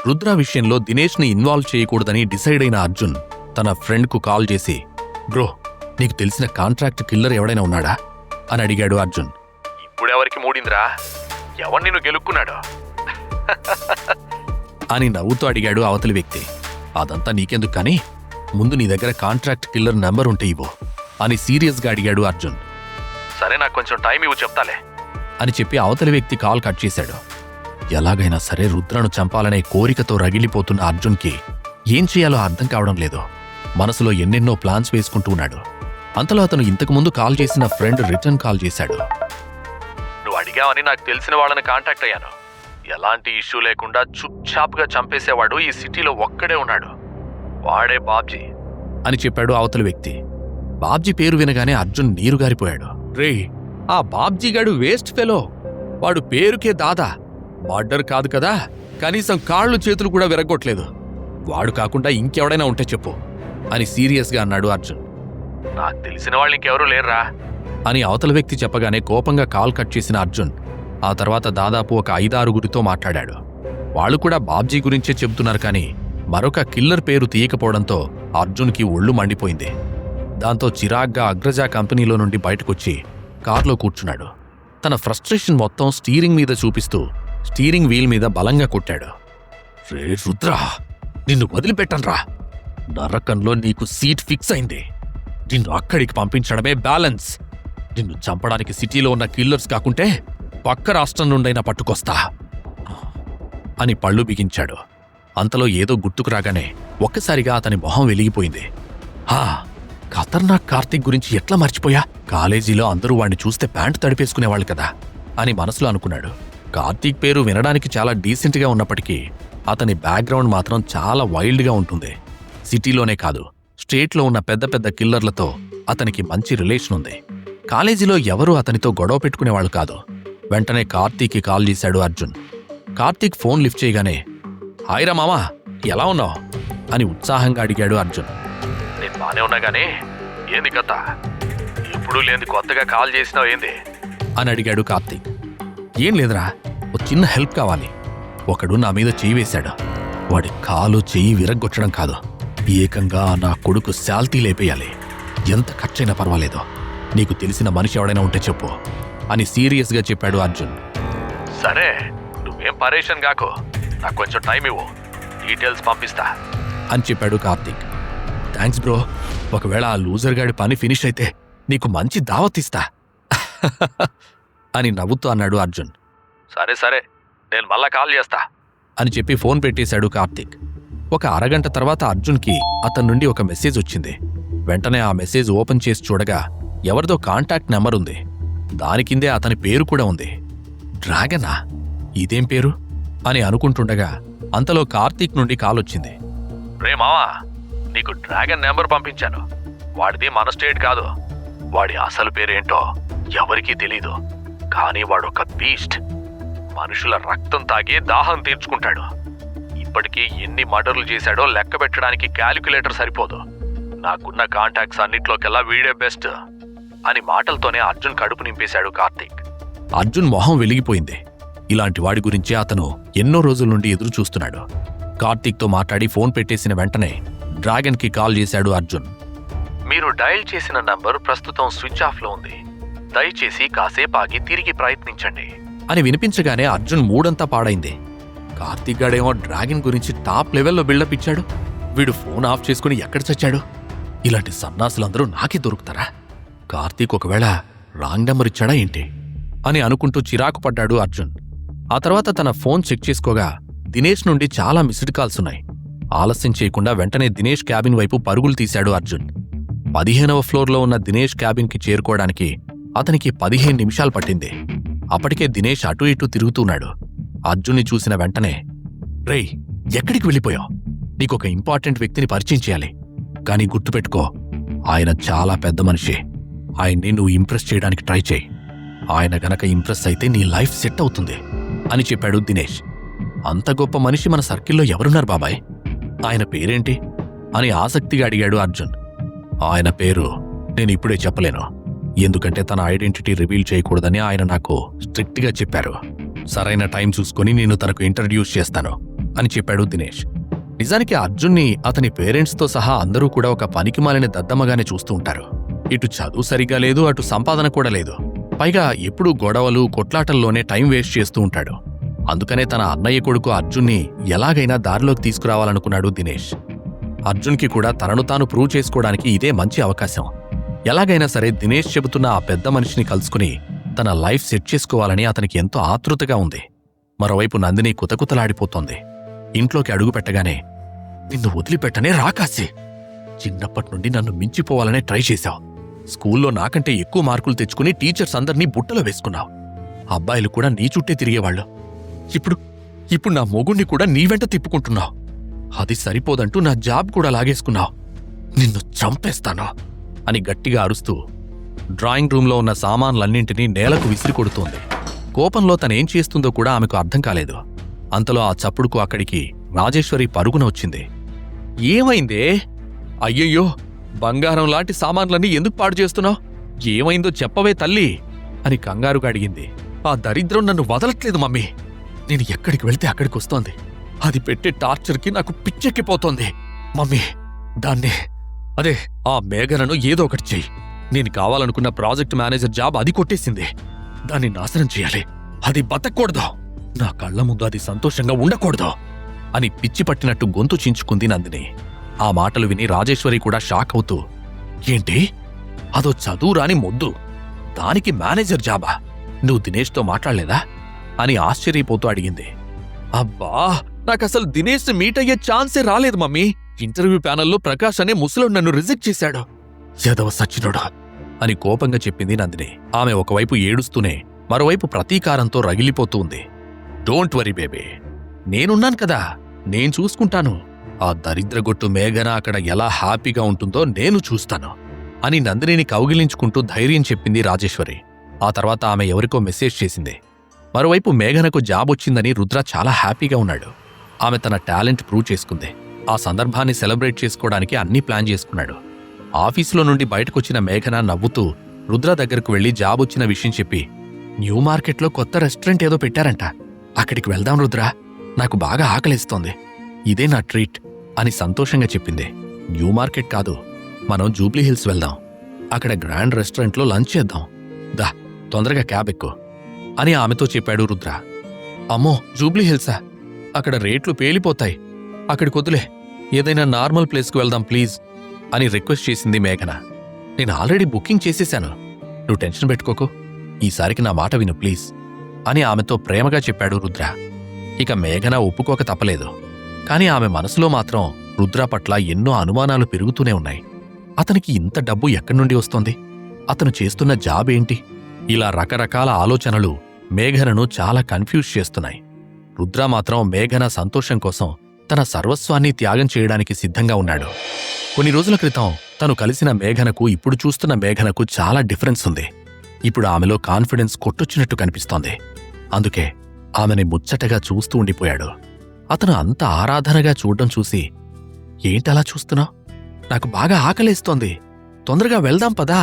రుద్ర విషయంలో దినేష్ని ఇన్వాల్వ్ చేయకూడదని డిసైడ్ అయిన అర్జున్ తన ఫ్రెండ్కు కాల్ చేసి, బ్రో, నీకు తెలిసిన కాంట్రాక్ట్ కిల్లర్ ఎవడైనా ఉన్నాడా అని అడిగాడు అర్జున్. ఇప్పుడెవరికి మూడిందిరా, ఎవరు నిన్ను గెలుక్కున్నాడు అని నవ్వుతూ అడిగాడు అవతలి వ్యక్తి. అదంతా నీకెందుకు కానీ ముందు నీ దగ్గర కాంట్రాక్ట్ కిల్లర్ నెంబర్ ఉంటే ఇవ్వు అని సీరియస్గా అడిగాడు అర్జున్. సరే, నాకు కొంచెం టైం ఇవ్వు చెప్తాలే అని చెప్పి అవతలి వ్యక్తి కాల్ కట్ చేశాడు. ఎలాగైనా సరే రుద్రను చంపాలనే కోరికతో రగిలిపోతున్న అర్జున్కి ఏం చేయాలో అర్థం కావడం లేదు. మనసులో ఎన్నెన్నో ప్లాన్స్ వేసుకుంటూ ఉన్నాడు. అంతలో అతను ఇంతకుముందు కాల్ చేసిన ఫ్రెండ్ రిటర్న్ కాల్ చేశాడు. నువ్వు అడిగావని నాకు తెలిసిన వాళ్ళని కాంటాక్ట్ అయ్యాను. ఎలాంటి ఇష్యూ లేకుండా చుప్చాప్గా చంపేసేవాడు ఈ సిటీలో ఒక్కడే ఉన్నాడు. వాడే బాబ్జీ అని చెప్పాడు అవతలి వ్యక్తి. బాబ్జీ పేరు వినగానే అర్జున్ నీరుగారిపోయాడు. రే, ఆ బాబ్జీగాడు వేస్ట్ ఫెలో. వాడు పేరుకే దాదా. మర్డర్ కాదు కదా, కనీసం కాళ్ళు చేతులు కూడా విరగొట్టలేదు. వాడు కాకుండా ఇంకెవడైనా ఉంటే చెప్పు అని సీరియస్గా అన్నాడు అర్జున్. నాకు తెలిసిన వాళ్ళు ఇంకెవరూ లేర్రా అని అవతల వ్యక్తి చెప్పగానే కోపంగా కాల్ కట్ చేసిన అర్జున్ ఆ తర్వాత దాదాపు ఒక 5-6 మాట్లాడాడు. వాళ్ళు కూడా బాబ్జీ గురించే చెబుతున్నారు కానీ మరొక కిల్లర్ పేరు తీయకపోవడంతో అర్జున్కి ఒళ్ళు మండిపోయింది. దాంతో చిరాగ్గా అగ్రజా కంపెనీలో నుండి బయటకొచ్చి కార్లో కూర్చున్నాడు. తన ఫ్రస్ట్రేషన్ మొత్తం స్టీరింగ్ మీద చూపిస్తూ స్టీరింగ్ వీల్ మీద బలంగా కొట్టాడు. రే రుద్రా, నిన్ను వదిలిపెట్టన్రా. నరకంలో నీకు సీట్ ఫిక్స్ అయింది. నిన్ను అక్కడికి పంపించడమే బ్యాలెన్స్. నిన్ను చంపడానికి సిటీలో ఉన్న కిల్లర్స్ కాకుంటే పక్క రాష్ట్రం నుండైనా పట్టుకొస్తా అని పళ్ళు బిగించాడు. అంతలో ఏదో గుర్తుకు రాగానే ఒక్కసారిగా అతని మొహం వెలిగిపోయింది. ఖతర్నాక్ కార్తీక్ గురించి ఎట్లా మర్చిపోయా? కాలేజీలో అందరూ వాణ్ణి చూస్తే ప్యాంటు తడిపేసుకునేవాళ్ళు కదా అని మనసులో అనుకున్నాడు. కార్తీక్ పేరు వినడానికి చాలా డీసెంట్గా ఉన్నప్పటికీ అతని బ్యాక్గ్రౌండ్ మాత్రం చాలా వైల్డ్గా ఉంటుంది. సిటీలోనే కాదు, స్టేట్లో ఉన్న పెద్ద పెద్ద కిల్లర్లతో అతనికి మంచి రిలేషన్ ఉంది. కాలేజీలో ఎవరూ అతనితో గొడవ పెట్టుకునేవాళ్ళు కాదు. వెంటనే కార్తీక్కి కాల్ చేశాడు అర్జున్. కార్తీక్ ఫోన్ లిఫ్ట్ చేయగానే, హాయ్రా మామా, ఎలా ఉన్నావు అని ఉత్సాహంగా అడిగాడు అర్జున్. నేను బానే ఉన్నా గానీ ఏంది కథ? ఎప్పుడూ లేని కొత్తగా కాల్ చేసినావు ఏంది అని అడిగాడు కార్తీక్. ఏం లేదురా, ఓ చిన్న హెల్ప్ కావాలి. ఒకడు నా మీద చెయ్యి వేశాడు. వాడి కాలు చెయ్యి విరగ్గొట్టడం కాదు, ఏకంగా నా కొడుకు శాల్తీ లేపేయాలి. ఎంత ఖర్చైనా పర్వాలేదు. నీకు తెలిసిన మనిషి ఎవడైనా ఉంటే చెప్పు అని సీరియస్గా చెప్పాడు అర్జున్. సరే, నువ్వేం పరేషన్ కాకు, నాకు కొంచెం టైం ఇవ్వు, డీటెయిల్స్ పంపిస్తా అని చెప్పాడు కార్తీక్. Thanks bro. ఒకవేళ ఆ లూజర్ గాడి పని ఫినిష్ అయితే నీకు మంచి దావత్ ఇస్తా అని నవ్వుతూ అన్నాడు అర్జున్. సరే సరే, నేను మళ్ళా కాల్ చేస్తా అని చెప్పి ఫోన్ పెట్టేశాడు కార్తీక్. ఒక అరగంట తర్వాత అర్జున్కి అతని నుండి ఒక మెసేజ్ వచ్చింది. వెంటనే ఆ మెసేజ్ ఓపెన్ చేసి చూడగా ఎవరిదో కాంటాక్ట్ నెంబర్ ఉంది. దాని కిందే అతని పేరు కూడా ఉంది. డ్రాగనా? ఇదేం పేరు అని అనుకుంటుండగా అంతలో కార్తీక్ నుండి కాల్ వచ్చింది. రే మావా, నీకు డ్రాగన్ నెంబర్ పంపించాను. వాడిది మన స్టేట్ కాదు. వాడి అసలు పేరేంటో ఎవరికీ తెలీదు. కానీ వాడొక బీస్ట్. మనుషుల రక్తం తాగి దాహం తీర్చుకుంటాడు. ఇప్పటికీ ఎన్ని మర్డర్లు చేశాడో లెక్క పెట్టడానికి క్యాలిక్యులేటర్ సరిపోదు. నాకున్న కాంటాక్ట్స్ అన్నిట్లోకెల్లా వీడే బెస్ట్ అని మాటలతోనే అర్జున్ కడుపు నింపేశాడు కార్తీక్. అర్జున్ మొహం వెలిగిపోయింది. ఇలాంటి వాడి గురించే అతను ఎన్నో రోజుల నుండి ఎదురు చూస్తున్నాడు. కార్తీక్తో మాట్లాడి ఫోన్ పెట్టేసిన వెంటనే డ్రాగన్కి కాల్ చేశాడు అర్జున్. మీరు డయల్ చేసిన నంబర్ ప్రస్తుతం స్విచ్ ఆఫ్లో ఉంది. దయచేసి కాసేపు ఆగి తిరిగి ప్రయత్నించండి అని వినిపించగానే అర్జున్ మూడంతా పాడైంది. కార్తీక్ గాడేమో డ్రాగన్ గురించి టాప్ లెవెల్లో బిల్డప్ ఇచ్చాడు. వీడు ఫోన్ ఆఫ్ చేసుకుని ఎక్కడ చచ్చాడు? ఇలాంటి సన్నాసులందరూ నాకే దొరుకుతారా? కార్తీక్ ఒకవేళ రాంగ్ నెంబర్ ఇచ్చాడా ఏంటి అని అనుకుంటూ చిరాకు పడ్డాడు అర్జున్. ఆ తర్వాత తన ఫోన్ చెక్ చేసుకోగా దినేష్ నుండి చాలా మిస్డ్ కాల్స్ ఉన్నాయి. ఆలస్యం చేయకుండా వెంటనే దినేష్ క్యాబిన్ వైపు పరుగులు తీశాడు అర్జున్. 15వ ఫ్లోర్లో ఉన్న దినేష్ క్యాబిన్కి చేరుకోవడానికి అతనికి 15 నిమిషాలు పట్టింది. అప్పటికే దినేష్ అటూ ఇటూ తిరుగుతున్నాడు. అర్జున్ని చూసిన వెంటనే, రేయ్, ఎక్కడికి వెళ్ళిపోయావు? నీకొక ఇంపార్టెంట్ వ్యక్తిని పరిచయం చేయాలి. కానీ గుర్తుపెట్టుకో, ఆయన చాలా పెద్ద మనిషి. ఆయన్ని నువ్వు ఇంప్రెస్ చేయడానికి ట్రై చేయి. ఆయన గనక ఇంప్రెస్ అయితే నీ లైఫ్ సెట్ అవుతుంది అని చెప్పాడు దినేష్. అంత గొప్ప మనిషి మన సర్కిల్లో ఎవరున్నారు బాబాయ్? ఆయన పేరేంటి అని ఆసక్తిగా అడిగాడు అర్జున్. ఆయన పేరు నేను ఇప్పుడే చెప్పలేను. ఎందుకంటే తన ఐడెంటిటీ రివీల్ చేయకూడదని ఆయన నాకు స్ట్రిక్ట్గా చెప్పారు. సరైన టైం చూసుకుని నేను తనకు ఇంట్రడ్యూస్ చేస్తాను అని చెప్పాడు దినేష్. నిజానికి అర్జున్ని అతని పేరెంట్స్తో సహా అందరూ కూడా ఒక పనికిమాలిన దద్దమ్మగానే చూస్తూ ఉంటారు. ఇటు చదువు సరిగా లేదు, అటు సంపాదన కూడా లేదు. పైగా ఎప్పుడూ గొడవలు కొట్లాటల్లోనే టైం వేస్ట్ చేస్తూ ఉంటాడు. అందుకనే తన అన్నయ్య కొడుకు అర్జున్ని ఎలాగైనా దారిలోకి తీసుకురావాలనుకున్నాడు దినేష్. అర్జున్కి కూడా తనను తాను ప్రూవ్ చేసుకోవడానికి ఇదే మంచి అవకాశం. ఎలాగైనా సరే దినేష్ చెబుతున్న ఆ పెద్ద మనిషిని కలుసుకుని తన లైఫ్ సెట్ చేసుకోవాలని అతనికి ఎంతో ఆతృతగా ఉంది. మరోవైపు నందిని కుతకుతలాడిపోతోంది. ఇంట్లోకి అడుగుపెట్టగానే, నిన్ను వదిలిపెట్టనే రాకాసి, చిన్నప్పటి నుండి నన్ను మించిపోవాలనే ట్రై చేశావు. స్కూల్లో నాకంటే ఎక్కువ మార్కులు తెచ్చుకుని టీచర్స్ అందర్నీ బుట్టలో వేసుకున్నావు. అబ్బాయిలు కూడా నీ చుట్టే తిరిగేవాళ్ళు. ఇప్పుడు నా మొగుణ్ణి కూడా నీ వెంట తిప్పుకుంటున్నావు. అది సరిపోదంటూ నా జాబ్ కూడా లాగేసుకున్నావు. నిన్ను చంపేస్తాను అని గట్టిగా అరుస్తూ డ్రాయింగ్ రూంలో ఉన్న సామాన్లన్నింటినీ నేలకు విసిరి కొడుతోంది. కోపంలో తనేం చేస్తుందో కూడా ఆమెకు అర్థం కాలేదు. అంతలో ఆ చప్పుడుకు అక్కడికి రాజేశ్వరి పరుగున వచ్చింది. ఏమైందే? అయ్యయ్యో, బంగారం లాంటి సామాన్లన్నీ ఎందుకు పాడు చేస్తున్నావు? ఏమైందో చెప్పవే తల్లి అని కంగారుగా అడిగింది. ఆ దరిద్రం నన్ను వదలట్లేదు మమ్మీ. నేను ఎక్కడికి వెళ్తే అక్కడికి వస్తోంది. అది పెట్టే టార్చర్కి నాకు పిచ్చెక్కిపోతోంది మమ్మీ. అదే ఆ మేఘనను ఏదో ఒకటి చెయ్యి. నేను కావాలనుకున్న ప్రాజెక్ట్ మేనేజర్ జాబ్ అది కొట్టేసింది. దాన్ని నాశనం చేయాలి. అది బతకూడదు. నా కళ్ల ముందు అది సంతోషంగా ఉండకూడదు అని పిచ్చి పట్టినట్టు గొంతు చించుకుంది నందిని. ఆ మాటలు విని రాజేశ్వరి కూడా షాక్ అవుతూ, ఏంటి, అదో చదువురాని మొద్దు, దానికి మేనేజర్ జాబా? నువ్వు దినేష్తో మాట్లాడలేదా అని ఆశ్చర్యపోతూ అడిగింది. అబ్బా, నాకసలు దినేష్ మీట్ అయ్యే ఛాన్సే రాలేదు మమ్మీ. ఇంటర్వ్యూ ప్యానెల్లో ప్రకాష్ అనే ముసలోడు నన్ను రిజెక్ట్ చేశాడు. యదవ సచ్చినోడా అని కోపంగా చెప్పింది నందిని. ఆమె ఒకవైపు ఏడుస్తూనే మరోవైపు ప్రతీకారంతో రగిలిపోతూ ఉంది. డోంట్ వరీ బేబీ, నేనున్నాను కదా, నేను చూసుకుంటాను. ఆ దరిద్రగొట్టు మేఘన అక్కడ ఎలా హ్యాపీగా ఉంటుందో నేను చూస్తాను అని నందినిని కౌగిలించుకుంటూ ధైర్యం చెప్పింది రాజేశ్వరి. ఆ తర్వాత ఆమె ఎవరికో మెసేజ్ చేసింది. మరోవైపు మేఘనకు జాబ్ వచ్చిందని రుద్ర చాలా హ్యాపీగా ఉన్నాడు. ఆమె తన టాలెంట్ ప్రూవ్ చేసుకుంది. ఆ సందర్భాన్ని సెలబ్రేట్ చేసుకోవడానికి అన్నీ ప్లాన్ చేసుకున్నాడు. ఆఫీసులో నుండి బయటకొచ్చిన మేఘన నవ్వుతూ రుద్ర దగ్గరకు వెళ్లి జాబ్ వచ్చిన విషయం చెప్పి, న్యూ మార్కెట్లో కొత్త రెస్టారెంట్ ఏదో పెట్టారంట, అక్కడికి వెళ్దాం రుద్ర, నాకు బాగా ఆకలిస్తోంది, ఇదే నా ట్రీట్ అని సంతోషంగా చెప్పింది. న్యూ మార్కెట్ కాదు, మనం జూబ్లీ హిల్స్ వెళ్దాం, అక్కడ గ్రాండ్ రెస్టారెంట్లో లంచ్ చేద్దాం, దా తొందరగా క్యాబ్ ఎక్కు అని ఆమెతో చెప్పాడు రుద్ర. అమ్మో, జూబ్లీ హిల్సా? అక్కడ రేట్లు పేలిపోతాయి, అక్కడికొద్దులే, ఏదైనా నార్మల్ ప్లేస్కు వెళ్దాం ప్లీజ్ అని రిక్వెస్ట్ చేసింది మేఘన. నేను ఆల్రెడీ బుకింగ్ చేసేశాను, నువ్వు టెన్షన్ పెట్టుకోకు, ఈసారికి నా మాట విను ప్లీజ్ అని ఆమెతో ప్రేమగా చెప్పాడు రుద్ర. ఇక మేఘన ఒప్పుకోక తప్పలేదు. కాని ఆమె మనసులో మాత్రం రుద్ర పట్ల ఎన్నో అనుమానాలు పెరుగుతూనే ఉన్నాయి. అతనికి ఇంత డబ్బు ఎక్కడి నుండి వస్తోంది? అతను చేస్తున్న జాబ్ ఏంటి? ఇలా రకరకాల ఆలోచనలు మేఘనను చాలా కన్ఫ్యూజ్ చేస్తున్నాయి. రుద్ర మాత్రం మేఘన సంతోషం కోసం తన సర్వస్వాన్ని త్యాగం చేయడానికి సిద్ధంగా ఉన్నాడు. కొన్ని రోజుల క్రితం తను కలిసిన మేఘనకు ఇప్పుడు చూస్తున్న మేఘనకు చాలా డిఫరెన్స్ ఉంది. ఇప్పుడు ఆమెలో కాన్ఫిడెన్స్ కొట్టొచ్చినట్టు కనిపిస్తోంది. అందుకే ఆమెని ముచ్చటగా చూస్తూ ఉండిపోయాడు. అతను అంత ఆరాధనగా చూడ్డం చూసి, ఏంటలా చూస్తున్నావు? నాకు బాగా ఆకలేస్తోంది, తొందరగా వెళ్దాం పదా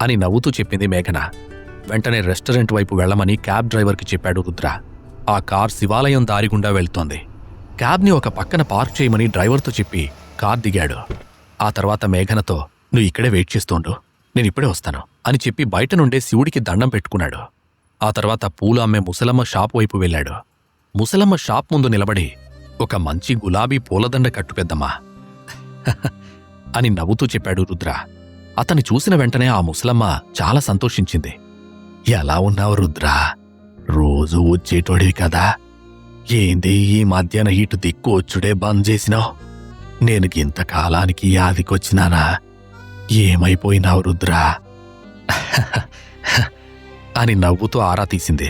అని నవ్వుతూ చెప్పింది మేఘన. వెంటనే రెస్టారెంట్ వైపు వెళ్లమని క్యాబ్ డ్రైవర్కి చెప్పాడు రుద్ర. ఆ కార్ శివాలయం దారిగుండా వెళ్తోంది. క్యాబ్ని ఒక పక్కన పార్క్ చేయమని డ్రైవర్తో చెప్పి కార్ దిగాడు. ఆ తర్వాత మేఘనతో, నువ్వు ఇక్కడే వెయిట్ చేస్తోండు, నేనిప్పుడే వస్తాను అని చెప్పి బయట నుండే శివుడికి దండం పెట్టుకున్నాడు. ఆ తర్వాత పూలు అమ్మే ముసలమ్మ షాప్ వైపు వెళ్ళాడు. ముసలమ్మ షాప్ ముందు నిలబడి, ఒక మంచి గులాబీ పూలదండ కట్టు పెద్దమ్మా అని నవ్వుతూ చెప్పాడు రుద్ర. అతన్ని చూసిన వెంటనే ఆ ముసలమ్మ చాలా సంతోషించింది. ఎలా ఉన్నావు రుద్రా? రోజూ వచ్చేటోడివి కదా, ఏంది ఈ మధ్యాహ్న ఇటు దిక్కు వచ్చుడే బంద్ చేసినావు? నేను ఇంతకాలానికి యాదికొచ్చినానా? ఏమైపోయినావు రుద్రా అని నవ్వుతూ ఆరా తీసింది.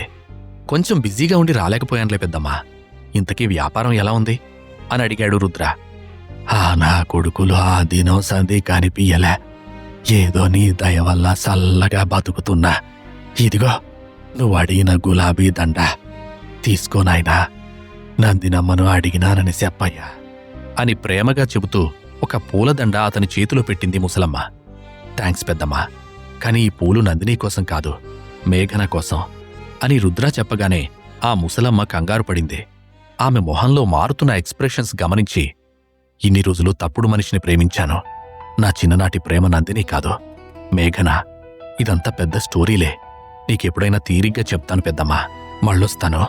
కొంచెం బిజీగా ఉండి రాలేకపోయానులే పెద్దమ్మా. ఇంతకీ వ్యాపారం ఎలా ఉంది అని అడిగాడు రుద్ర. నా కొడుకులు ఆ దినం సంధి కనిపియలే, ఏదో నీ దయ వల్ల చల్లగా బతుకుతున్నా. ఇదిగో నువ్వు అడిగిన గులాబీ దండ తీసుకోనాయనా, నందినమ్మను అడిగినానని చెప్పయ్యా అని ప్రేమగా చెబుతూ ఒక పూలదండ అతని చేతిలో పెట్టింది ముసలమ్మ. థ్యాంక్స్ పెద్దమ్మా, కాని ఈ పూలు నందిని కోసం కాదు, మేఘన కోసం అని రుద్ర చెప్పగానే ఆ ముసలమ్మ కంగారు పడింది. ఆమె మొహంలో మారుతున్న ఎక్స్ప్రెషన్స్ గమనించి, ఇన్ని రోజులు తప్పుడు మనిషిని ప్రేమించాను. నా చిన్ననాటి ప్రేమ నందిని కాదు, మేఘన. ఇదంతా పెద్ద స్టోరీలే. నీకెప్పుడైనా తీరిగ్గా చెప్తాను పెద్దమ్మా. మళ్ళొస్తాను,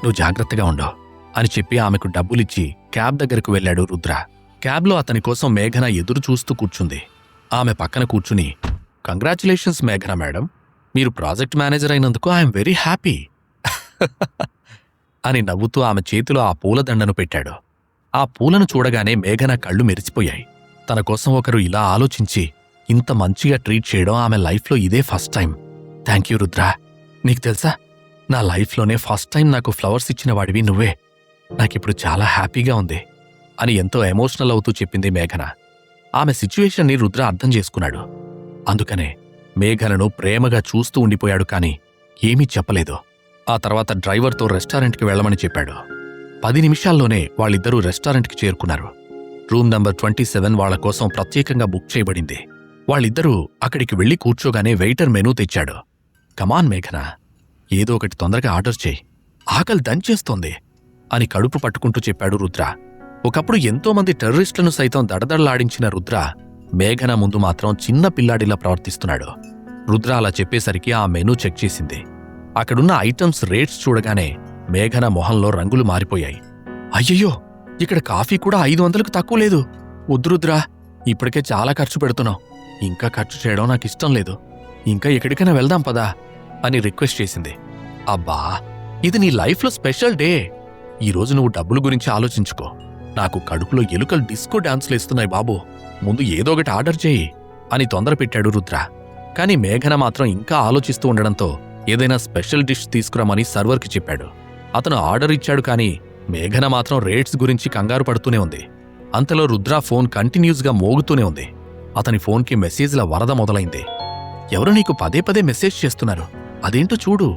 నువ్వు జాగ్రత్తగా ఉండు అని చెప్పి ఆమెకు డబ్బులిచ్చి క్యాబ్ దగ్గరకు వెళ్లాడు రుద్ర. క్యాబ్లో అతని కోసం మేఘన ఎదురు చూస్తూ కూర్చుంది. ఆమె పక్కన కూర్చుని, కంగ్రాచులేషన్స్ మేఘన మేడం, మీరు ప్రాజెక్ట్ మేనేజర్ అయినందుకు ఐఎమ్ వెరీ హ్యాపీ అని నవ్వుతూ ఆమె చేతిలో ఆ పూలదండను పెట్టాడు. ఆ పూలను చూడగానే మేఘన కళ్ళు మెరిసిపోయాయి. తన కోసం ఒకరు ఇలా ఆలోచించి ఇంత మంచిగా ట్రీట్ చేయడం ఆమె లైఫ్లో ఇదే first time. Thank you Rudra. నీకు తెలుసా, నా లైఫ్లోనే ఫస్ట్ టైం నాకు ఫ్లవర్స్ ఇచ్చిన వాడివి నువ్వే. నాకిప్పుడు చాలా హ్యాపీగా ఉంది అని ఎంతో ఎమోషనల్ అవుతూ చెప్పింది మేఘన. ఆమె సిచ్యువేషన్ని రుద్ర అర్థం చేసుకున్నాడు. అందుకనే మేఘనను ప్రేమగా చూస్తూ ఉండిపోయాడు, కాని ఏమీ చెప్పలేదు. ఆ తర్వాత డ్రైవర్తో రెస్టారెంట్కి వెళ్లమని చెప్పాడు. 10 నిమిషాల్లోనే వాళ్ళిద్దరూ రెస్టారెంట్కి చేరుకున్నారు. రూమ్ నంబర్ 27 వాళ్ల కోసం ప్రత్యేకంగా బుక్ చేయబడింది. వాళ్ళిద్దరూ అక్కడికి వెళ్లి కూర్చోగానే వెయిటర్ మెనూ తెచ్చాడు. కమాన్ మేఘన, ఏదో ఒకటి తొందరగా ఆర్డర్ చేయి, ఆకలి దంచేస్తోంది అని కడుపు పట్టుకుంటూ చెప్పాడు రుద్ర. ఒకప్పుడు ఎంతోమంది టెర్రరిస్టులను సైతం దడదడలాడించిన రుద్ర మేఘన ముందు మాత్రం చిన్న పిల్లాడిలా ప్రవర్తిస్తున్నాడు. రుద్ర అలా చెప్పేసరికి ఆ మెనూ చెక్ చేసింది. అక్కడున్న ఐటమ్స్ రేట్స్ చూడగానే మేఘన మొహంలో రంగులు మారిపోయాయి. అయ్యయ్యో, ఇక్కడ కాఫీ కూడా 500కు తక్కువ లేదు. వద్దు రుద్రా, ఇప్పటికే చాలా ఖర్చు పెడుతున్నావు. ఇంకా ఖర్చు చేయడం నాకిష్టం లేదు. ఇంకా ఎక్కడికైనా వెళ్దాం పదా అని రిక్వెస్ట్ చేసింది. అబ్బా, ఇది నీ లైఫ్లో స్పెషల్ డే. ఈరోజు నువ్వు డబ్బుల గురించి ఆలోచించుకో. నాకు కడుపులో ఎలుకలు డిస్కో డాన్సులేస్తున్నాయి బాబూ, ముందు ఏదో ఒకటి ఆర్డర్ చేయి అని తొందర పెట్టాడు రుద్ర. కాని మేఘన మాత్రం ఇంకా ఆలోచిస్తూ ఉండడంతో ఏదైనా స్పెషల్ డిష్ తీసుకురామని సర్వర్కి చెప్పాడు. అతను ఆర్డర్ ఇచ్చాడు, కానీ మేఘన మాత్రం రేట్స్ గురించి కంగారు పడుతూనే ఉంది. అంతలో రుద్ర ఫోన్ కంటిన్యూస్గా మోగుతూనే ఉంది. అతని ఫోన్కి మెసేజ్ల వరద మొదలైంది. ఎవరు నీకు పదే పదే మెసేజ్ చేస్తున్నారు, అదేంటో చూడు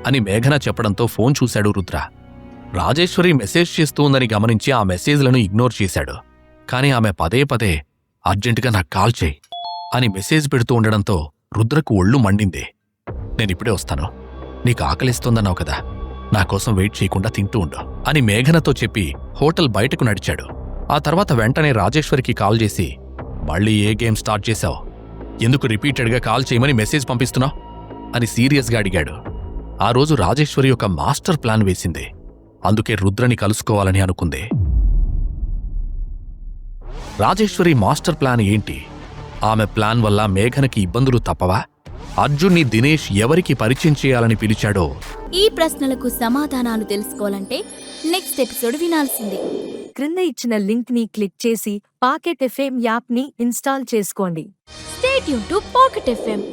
అని మేఘన చెప్పడంతో ఫోన్ చూశాడు రుద్ర. రాజేశ్వరి మెసేజ్ చేస్తూ ఉందని గమనించి ఆ మెసేజ్లను ఇగ్నోర్ చేశాడు. కాని ఆమె పదే పదే అర్జెంటుగా నాకు కాల్ చేయి అని మెసేజ్ పెడుతూ ఉండడంతో రుద్రకు ఒళ్ళు మండింది. నేనిప్పుడే వస్తాను, నీకు ఆకలిస్తోందన్నావు కదా, నాకోసం వెయిట్ చేయకుండా తింటూ ఉండు అని మేఘనతో చెప్పి హోటల్ బయటకు నడిచాడు. ఆ తర్వాత వెంటనే రాజేశ్వరికి కాల్ చేసి, మళ్ళీ ఏ గేమ్ స్టార్ట్ చేశావు, ఎందుకు రిపీటెడ్గా కాల్ చేయమని మెసేజ్ పంపిస్తున్నావు అని సీరియస్గా అడిగాడు. ఆ రోజు రాజేశ్వరి ఒక మాస్టర్ ప్లాన్ వేసింది. అందుకే రుద్రని కలుసుకోవాలని అనుకుంది. రాజేశ్వరి మాస్టర్ ప్లాన్ ఏంటి? ఆమె ప్లాన్ వల్ల మేఘనకి ఇబ్బందులు తప్పవా? అర్జున్ని దినేష్ ఎవరికి పరిచయం చేయాలని పిలిచాడో? ఈ ప్రశ్నలకు సమాధానాలు తెలుసుకోవాలంటే నెక్స్ట్ ఎపిసోడ్ వినాల్సిందే. క్రింద ఇచ్చిన లింక్ ని క్లిక్ చేసి పాకెట్ ఎఫ్ఎం యాప్ ని ఇన్స్టాల్ చేసుకోండి. Stay tune to pocket FM.